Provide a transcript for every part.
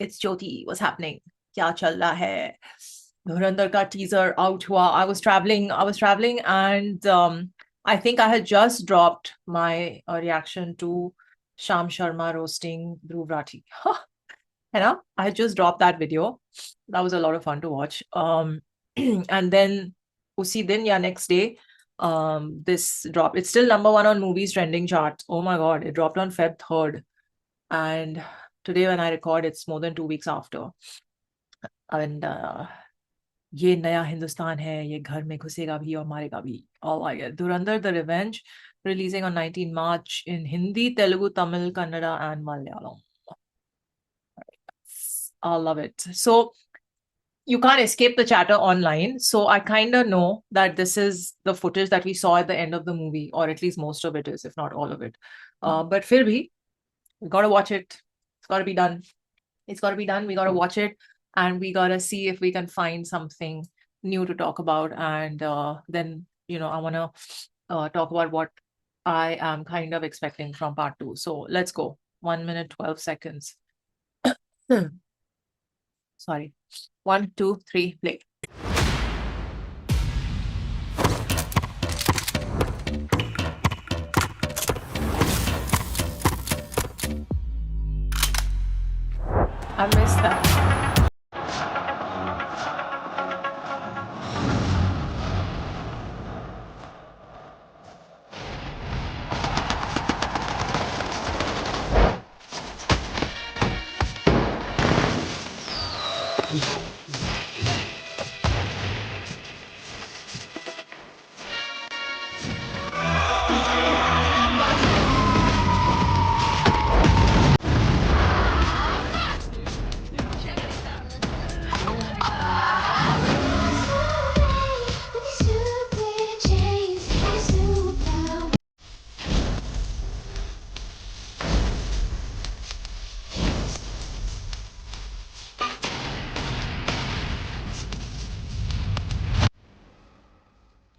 it's Jyoti. What's happening? Kya chal raha hai? Dhurandhar ka teaser out hua. I was traveling and I think I had just dropped my reaction to Sham Sharma roasting Dhruv Rathi. You know, I had just dropped that video. That was a lot of fun to watch. And then usi din ya next day, this dropped. It's still number 1 on movies trending chart. Oh my god, it dropped on Feb 3rd. And today when I record, it's more than 2 weeks after. And ये नया हिंदुस्तान है, ये घर में घुसेगा भी और मारेगा भी. Oh my god. Dhurandhar The Revenge, releasing on 19 March in Hindi, Telugu, Tamil, Kannada, and Malayalam. I love it. So you can't escape the chatter online. So I kind of know that this is the footage that we saw at the end of the movie, or at least most of it is, if not all of it. But fir bhi, we gotta watch it. It's gotta be done. It's gotta be done. We gotta watch it, and we gotta see if we can find something new to talk about. And then, you know, I wanna talk about what I am kind of expecting from part 2. So let's go. 1 minute, 12 seconds. Sorry. 1, 2, 3, play. I missed that.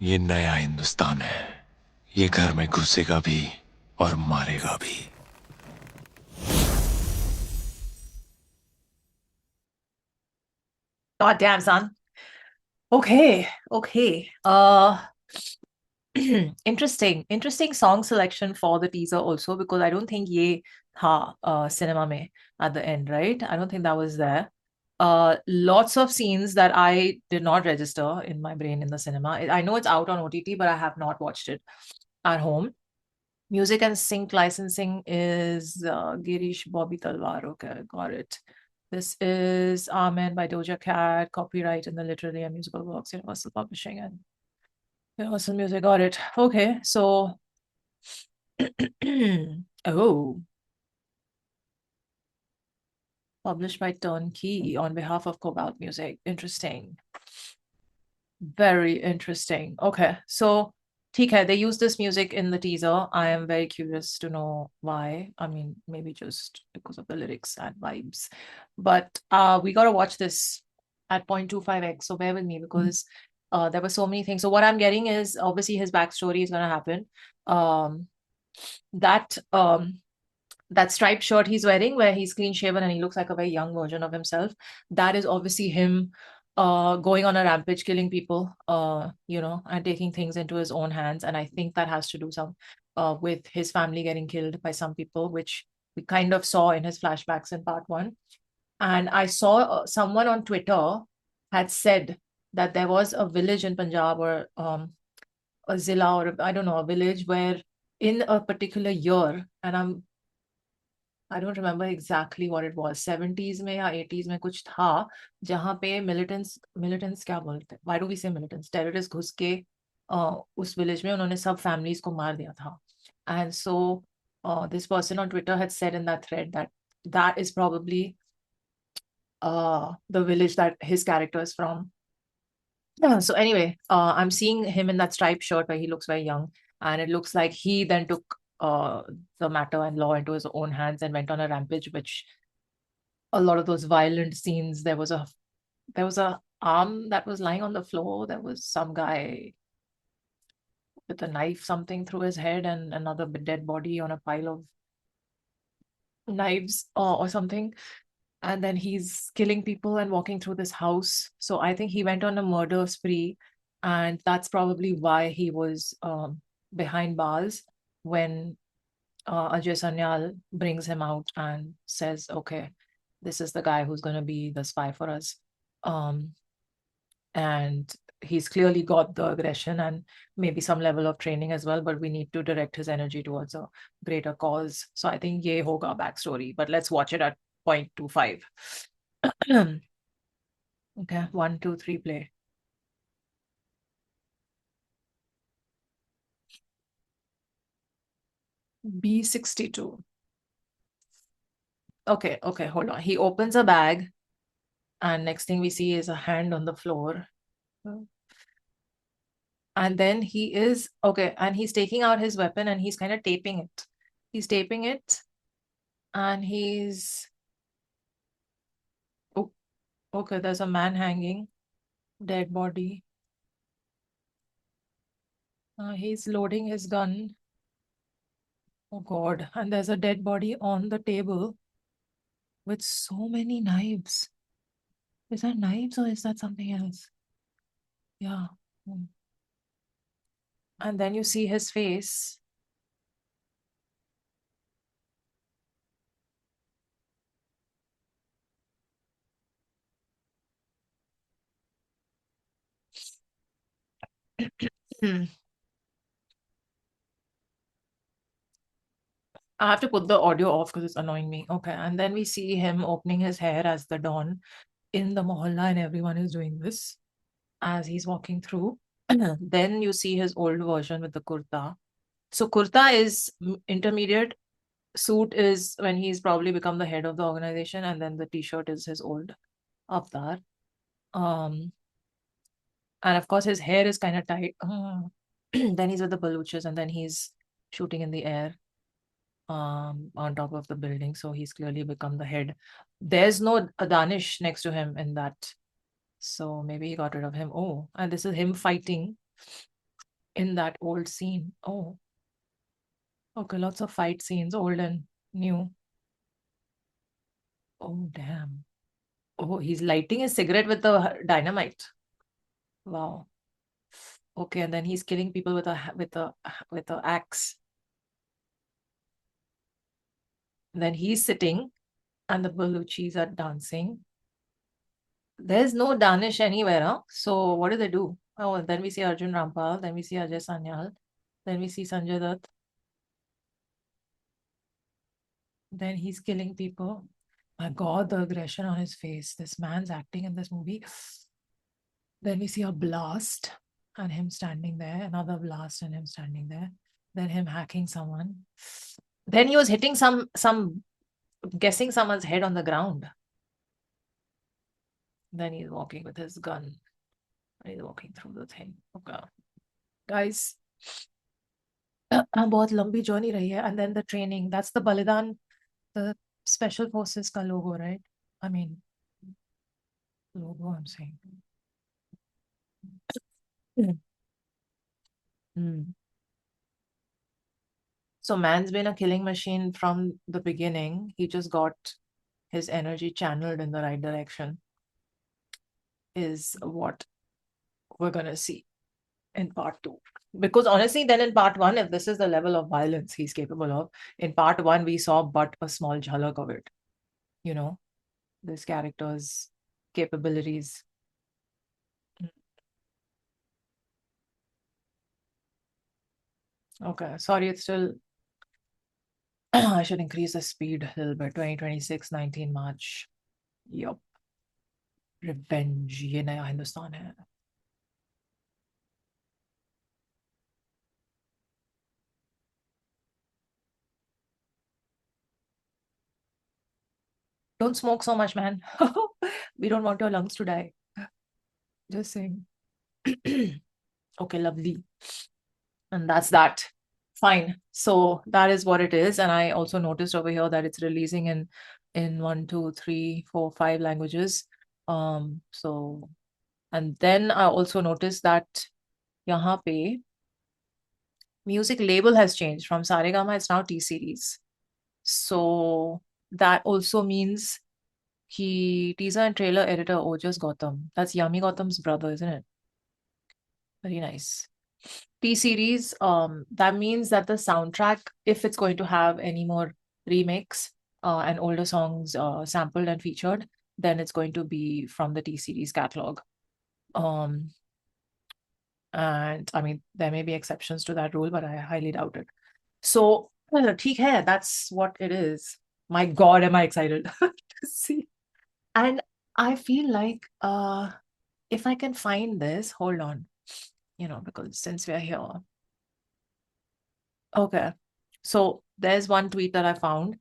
ये नया हिंदुस्तान है, ये घर में घुसेगा भी और मारेगा भी. God damn, son. Okay. Interesting song selection for the teaser also, because I don't think ye tha cinema mein at the end, right? I don't think that was there. Lots of scenes that I did not register in my brain in the cinema. I know it's out on OTT, but I have not watched it at home. Music and sync licensing is Girish Bobby Talwar. Okay, got it. This is Amen by Doja Cat. Copyright in the literary and musical works, Universal Publishing and Universal Music. Got it. Okay, so oh, published by Turnkey on behalf of Cobalt Music. Interesting. Very interesting. Okay, so ठीक है, they use this music in the teaser. I am very curious to know why. I mean, maybe just because of the lyrics and vibes. But we gotta watch this at 0.25x, so bear with me because there were so many things. So what I'm getting is obviously his backstory is gonna happen. That striped shirt he's wearing, where he's clean shaven and he looks like a very young version of himself, that is obviously him going on a rampage, killing people, you know, and taking things into his own hands. And I think that has to do some with his family getting killed by some people, which we kind of saw in his flashbacks in part 1. And I saw someone on Twitter had said that there was a village in Punjab, or a zilla, or I don't know, a village where in a particular year, and I don't remember exactly what it was, 70s में या 80s में कुछ था जहाँ पे militants क्या बोलते हैं, why do we say militants, terrorists घुस के उस village में उन्होंने सब families को मार दिया था. And so this person on Twitter had said in that thread that that is probably the village that his character is from. Yeah, so anyway, I'm seeing him in that striped shirt where he looks very young, and it looks like he then took the matter and law into his own hands and went on a rampage, which a lot of those violent scenes, there was a arm that was lying on the floor. There was some guy with a knife, something through his head, and another dead body on a pile of knives or something. and then he's killing people and walking through this house. So I think he went on a murder spree, and that's probably why he was behind bars when Ajay Sanyal brings him out and says, "Okay, this is the guy who's going to be the spy for us." Um, and he's clearly got the aggression and maybe some level of training as well, but we need to direct his energy towards a greater cause. So I think ye hoga backstory, but let's watch it at 0.25. Okay, 1, 2, 3, play. B62. Okay, hold on. He opens a bag, and next thing we see is a hand on the floor. And then he is okay, and he's taking out his weapon and he's kind of taping it. He's taping it, and he's oh, okay. There's a man hanging, dead body. He's loading his gun. Oh God! And there's a dead body on the table with so many knives. Is that knives or is that something else? Yeah. And then you see his face. Hmm. I have to put the audio off because it's annoying me. Okay. And then we see him opening his hair as the dawn in the mohalla, and everyone is doing this as he's walking through. Then you see his old version with the kurta. So kurta is intermediate, suit is when he's probably become the head of the organization, and then the t-shirt is his old avatar. Um, and of course his hair is kind of tight. Then he's with the baluches, and then he's shooting in the air on top of the building. So he's clearly become the head. There's no Danish next to him in that. So maybe he got rid of him. Oh, and this is him fighting in that old scene. Oh, okay, lots of fight scenes, old and new. Oh, damn. Oh, he's lighting a cigarette with the dynamite. Wow. Okay, and then he's killing people with a axe. And then he's sitting, and the Baluchis are dancing. There's no Danish anywhere, huh? So what do they do? Oh, and then we see Arjun Rampal, then we see Ajay Sanyal, then we see Sanjay Dutt, then he's killing people. My God, the aggression on his face. This man's acting in this movie. Then we see a blast and him standing there, another blast and him standing there, then him hacking someone. Then he was hitting some guessing someone's head on the ground. Then he's walking with his gun. He's walking through the thing. Okay. Guys, बहुत लंबी journey रही है. And then the training. That's the Balidan, the special forces का logo, right? I mean, logo, I'm saying. Mm. So man's been a killing machine from the beginning. He just got his energy channeled in the right direction, is what we're gonna see in part 2. Because honestly, then in part 1, if this is the level of violence he's capable of, in part 1 we saw but a small jhalak of it. You know, this character's capabilities. Okay, sorry, it's still I should increase the speed a little bit. 2026, 19 March. Yup. Revenge. ये नया हिंदुस्तान है. Don't smoke so much, man. We don't want your lungs to die. Just saying. Okay, lovely. And that's that. Fine. So that is what it is. And I also noticed over here that it's releasing in 1, 2, 3, 4, 5 languages. So and then I also noticed that यहाँ पे music label has changed from Saregama, it's now T Series. So that also means Teaser and trailer editor Ojas Gautam. That's Yami Gautam's brother, isn't it? Very nice. T-series, that means that the soundtrack, if it's going to have any more remakes and older songs sampled and featured, then it's going to be from the T-series catalog. Um, and I mean, there may be exceptions to that rule, but I highly doubt it. So, theek hai, that's what it is. My God, am I excited to see. And I feel like if I can find this, hold on, because since we're here. Okay. So there's one tweet that I found.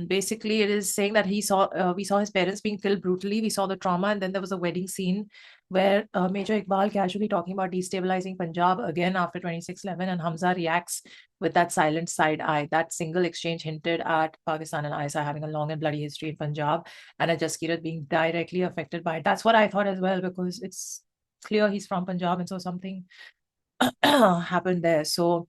Basically, it is saying that we saw his parents being killed brutally. We saw the trauma, and then there was a wedding scene where Major Iqbal casually talking about destabilizing Punjab again after 26/11, and Hamza reacts with that silent side eye. That single exchange hinted at Pakistan and ISI having a long and bloody history in Punjab, and at Jaskirat being directly affected by it. That's what I thought as well, because it's clear he's from Punjab, and so something happened there. So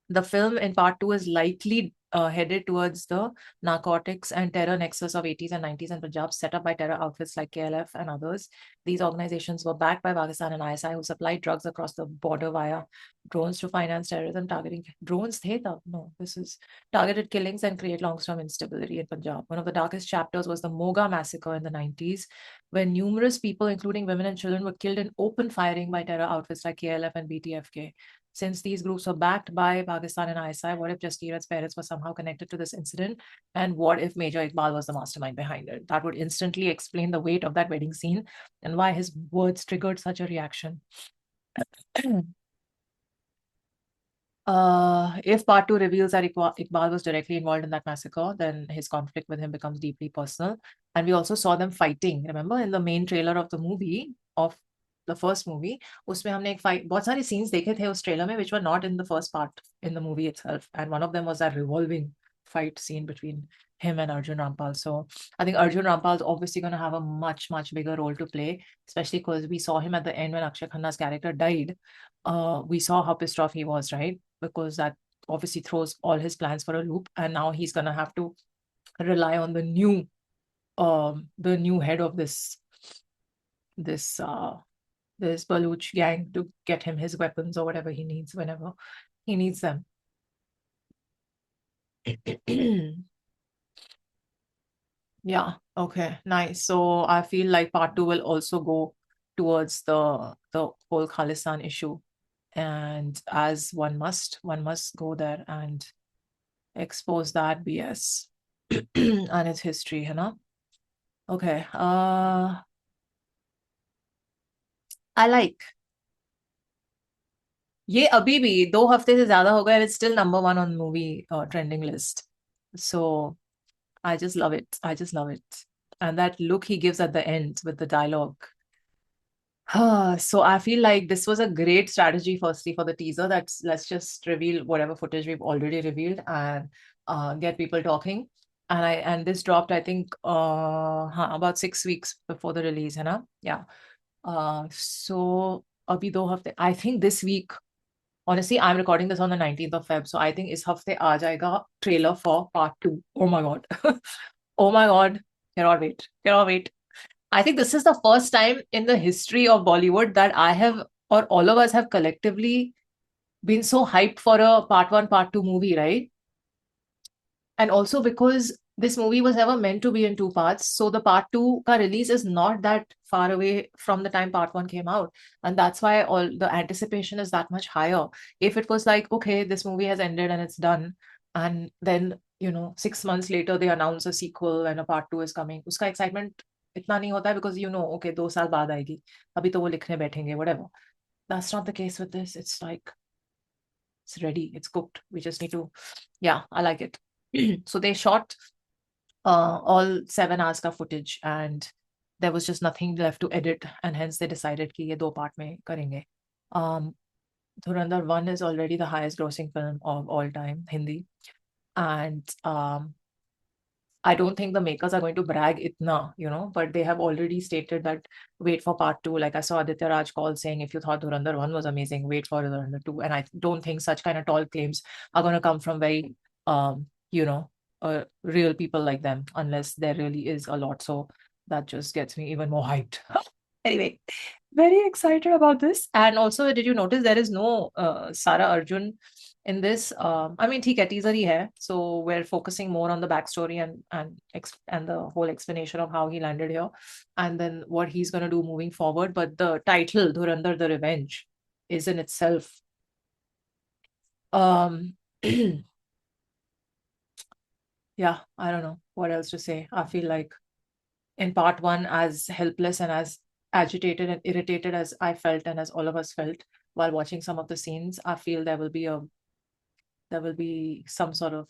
the film in part two is likely headed towards the narcotics and terror nexus of 80s and 90s in Punjab, set up by terror outfits like KLF and others. These organizations were backed by Pakistan and ISI, who supplied drugs across the border via drones to finance terrorism, targeting drones. No, this is targeted killings and create long-term instability in Punjab. One of the darkest chapters was the Moga massacre in the 90s, when numerous people, including women and children, were killed in open firing by terror outfits like KLF and BTFK. Since these groups were backed by Pakistan and ISI, what if Jaskirat's parents were somehow connected to this incident? And what if Major Iqbal was the mastermind behind it? That would instantly explain the weight of that wedding scene and why his words triggered such a reaction. If part two reveals that Iqbal was directly involved in that massacre, then his conflict with him becomes deeply personal. And we also saw them fighting. Remember in the main trailer of the movie, of the first movie, उसमें हमने एक fight, बहुत सारे scenes देखे थे उस trailer में, which were not in the first part in the movie itself. And one of them was that revolving fight scene between him and Arjun Rampal. So I think Arjun Rampal is obviously going to have a much, much bigger role to play, especially because we saw him at the end when Akshay Khanna's character died. We saw how pissed off he was, right? Because that obviously throws all his plans for a loop, and now he's gonna have to rely on the new head of this Baluch gang to get him his weapons or whatever he needs whenever he needs them. Yeah, okay, nice. So I feel like part two will also go towards the whole Khalistan issue, and as one must go there and expose that BS and its history, है ना? Okay. I like. ये अभी भी 2 हफ्ते से ज्यादा हो गए, it's still #1 on movie trending list. So I just love it. I just love it. And that look he gives at the end with the dialogue. So I feel like this was a great strategy, firstly, for the teaser. That's let's just reveal whatever footage we've already revealed and get people talking. And this dropped, I think, about 6 weeks before the release, है ना? Yeah. So अभी 2 हफ्ते. I think this week. Honestly, I'm recording this on the 19th of Feb, so I think इस हफ्ते आ जाएगा trailer for part 2. Oh my God. Oh my God. Cannot wait. Cannot wait. I think this is the first time in the history of Bollywood that I have, or all of us have collectively been so hyped for a part 1, part 2 movie, right? And also because this movie was never meant to be in 2 parts, so the part 2 ka release is not that far away from the time part 1 came out, and that's why all the anticipation is that much higher. If it was like, okay, this movie has ended and it's done, and then 6 months later they announce a sequel and a part 2 is coming, uska excitement इतना नहीं होता है, because okay, 2 साल बाद आएगी, अभी तो वो लिखने बैठेंगे, whatever. That's not the case with this. It's like it's ready, it's cooked. We just need to, yeah, I like it. So they shot all 7 hours का footage, and there was just nothing left to edit, and hence they decided कि ये 2 part में करेंगे. Dhurandhar 1 is already the highest grossing film of all time, Hindi, and I don't think the makers are going to brag itna, but they have already stated that wait for part 2. Like I saw Aditya Raj call saying, if you thought Dhurandhar 1 was amazing, wait for Dhurandhar 2. And I don't think such kind of tall claims are going to come from very, real people like them, unless there really is a lot. So that just gets me even more hyped. Anyway, very excited about this. And also, did you notice there is no Sara Arjun in this? I mean, theek hai, teaser hi hai, so we're focusing more on the backstory and the whole explanation of how he landed here, and then what he's gonna do moving forward. But the title, Dhurandhar the Revenge, is in itself um yeah, I don't know what else to say. I feel like in part one, as helpless and as agitated and irritated as I felt, and as all of us felt while watching some of the scenes, I feel there will be some sort of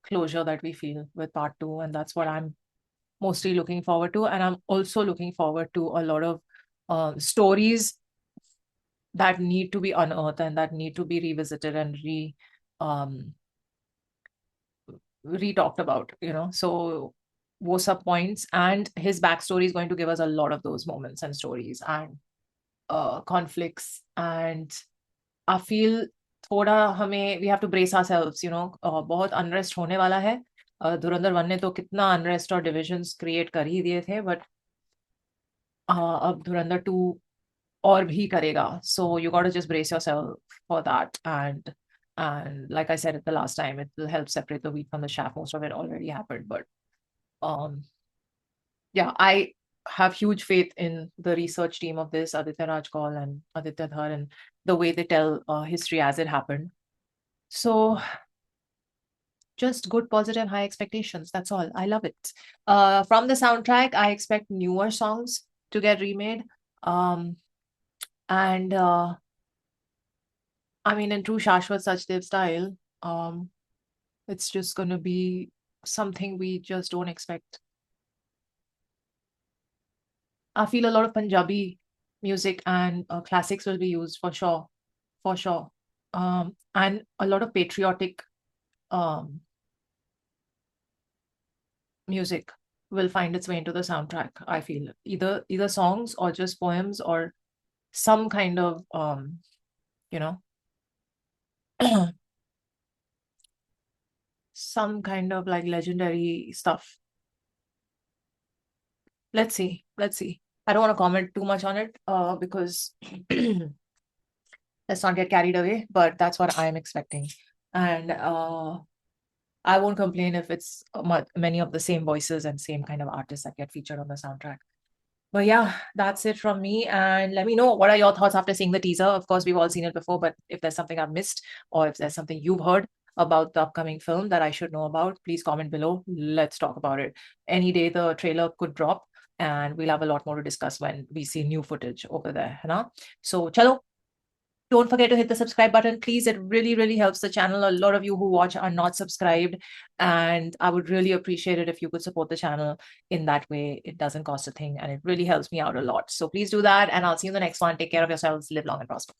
closure that we feel with part two, and that's what I'm mostly looking forward to. And I'm also looking forward to a lot of stories that need to be unearthed and that need to be revisited and um, re-talked about, so wo sub points, and his backstory is going to give us a lot of those moments and stories and conflicts. And I feel थोड़ा हमें we have to brace ourselves, बहुत unrest होने वाला है. धुरंधर 1 ने तो कितना unrest और divisions create कर ही दिए थे, but अब धुरंधर 2 और भी करेगा. So you got to just brace yourself for that. And like I said at the last time, it will help separate the wheat from the chaff. Most of it already happened, but um yeah, I have huge faith in the research team of this, Aditya Rajkol and Aditya Dhar, and the way they tell history as it happened. So just good, positive, high expectations. That's all. I love it. From the soundtrack, I expect newer songs to get remade. And I mean, in true Shashwat Sachdev style, it's just going to be something we just don't expect. I feel a lot of Punjabi music and classics will be used for sure, for sure. And a lot of patriotic um, music will find its way into the soundtrack. I feel either songs or just poems or some kind of you know some kind of like legendary stuff. Let's see. Let's see. I don't want to comment too much on it because let's not get carried away, but that's what I'm expecting. And I won't complain if it's many of the same voices and same kind of artists that get featured on the soundtrack. But yeah, that's it from me. And let me know, what are your thoughts after seeing the teaser? Of course, we've all seen it before, but if there's something I've missed or if there's something you've heard about the upcoming film that I should know about, please comment below. Let's talk about it. Any day the trailer could drop and we'll have a lot more to discuss when we see new footage over there. So, chalo, don't forget to hit the subscribe button, please. It really, really helps the channel. A lot of you who watch are not subscribed, and I would really appreciate it if you could support the channel in that way. It doesn't cost a thing, and it really helps me out a lot. So please do that, and I'll see you in the next one. Take care of yourselves. Live long and prosper.